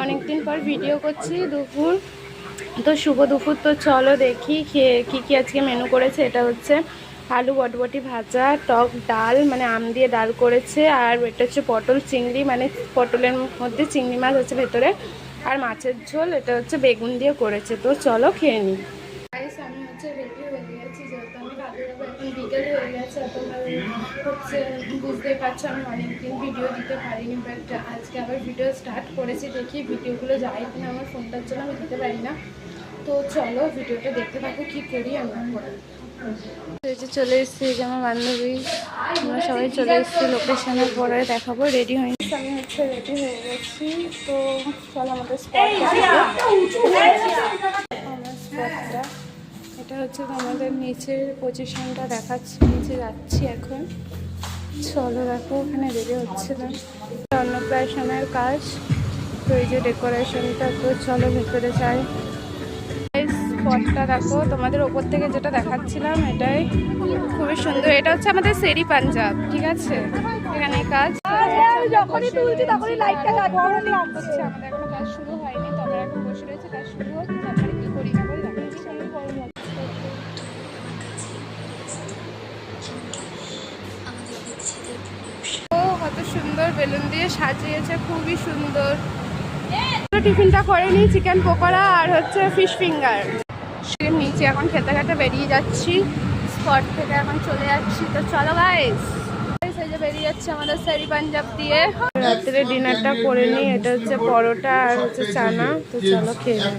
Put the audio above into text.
অনেকদিন পর ভিডিও করছি দুপুর, তো শুভ দুপুর। তো চলো দেখি খেয়ে কী আজকে মেনু করেছে। এটা হচ্ছে আলু বটবটি ভাজা, টক ডাল মানে আম দিয়ে ডাল করেছে, আর এটা হচ্ছে পটল চিংড়ি মানে পটলের মধ্যে চিংড়ি মাছ আছে ভেতরে, আর মাছের ঝোল। এটা হচ্ছে বেগুন দিয়ে করেছে। তো চলো খেয়ে নিই। আমি হচ্ছে রেডি হয়ে গেছি, যেহেতু আমি কাজে যাবো। এখন বিকেল হয়ে গেছে, তোমরা হচ্ছে বুঝতেই পারছো আমি অনেকদিন ভিডিও দিতে পারিনি, বাট আজকে আবার ভিডিও স্টার্ট করেছি। দেখি ভিডিওগুলো যায় কিনা, আমার ফোনটার জন্য আমি দিতে পারি না। তো চলো ভিডিওটা দেখতে থাকো কী করি আমরা। এই যে চলে এসেছি, যে আমার বান্ধবী, আমরা সবাই চলে এসেছি লোকেশনের পরে দেখাবো। রেডি হয়নি, আমি হচ্ছে রেডি হয়ে গেছি। তো চলো আমাদের স্পটটা, এটা হচ্ছে আমাদের নিচের পজিশনটা দেখাচ্ছি, নিচে যাচ্ছি এখন। চলো দেখো, ওখানে রেডি হচ্ছে না, অন্নপ্রাশনের কাজ। তো এই যে ডেকোরেশনটা, তো চলো ভেতরে যাই। স্পটটা দেখো, তোমাদের ওপর থেকে যেটা দেখাচ্ছিলাম এটাই খুবই সুন্দর। এটা হচ্ছে আমাদের শেরি পাঞ্জাব, ঠিক আছে? এখানে কাজ যখনই তুলছি তখনই লাইটটা হচ্ছে। আমাদের এখনো কাজ শুরু হয়নি, তবে এখন বসে রয়েছে, কাজ শুরু হোক, তারপরে কি করি না করি দেখাচ্ছি। ও কত সুন্দর বেলুন দিয়ে সাজিয়েছে, খুবই সুন্দর। টিফিনটা করে নিই, চিকেন পকোড়া আর হচ্ছে ফিশ ফিঙ্গার। নিচে এখন খেতে খেতে বেরিয়ে যাচ্ছি স্পট থেকে, এখন চলে যাচ্ছি। তো চলো গাইস, এই যে বেরিয়ে যাচ্ছে আমাদের শেরি পাঞ্জাব দিয়ে। রাত্রে ডিনারটা করে নিই, এটা হচ্ছে পরোটা আর হচ্ছে চানা। তো চলো খেয়ে নিই।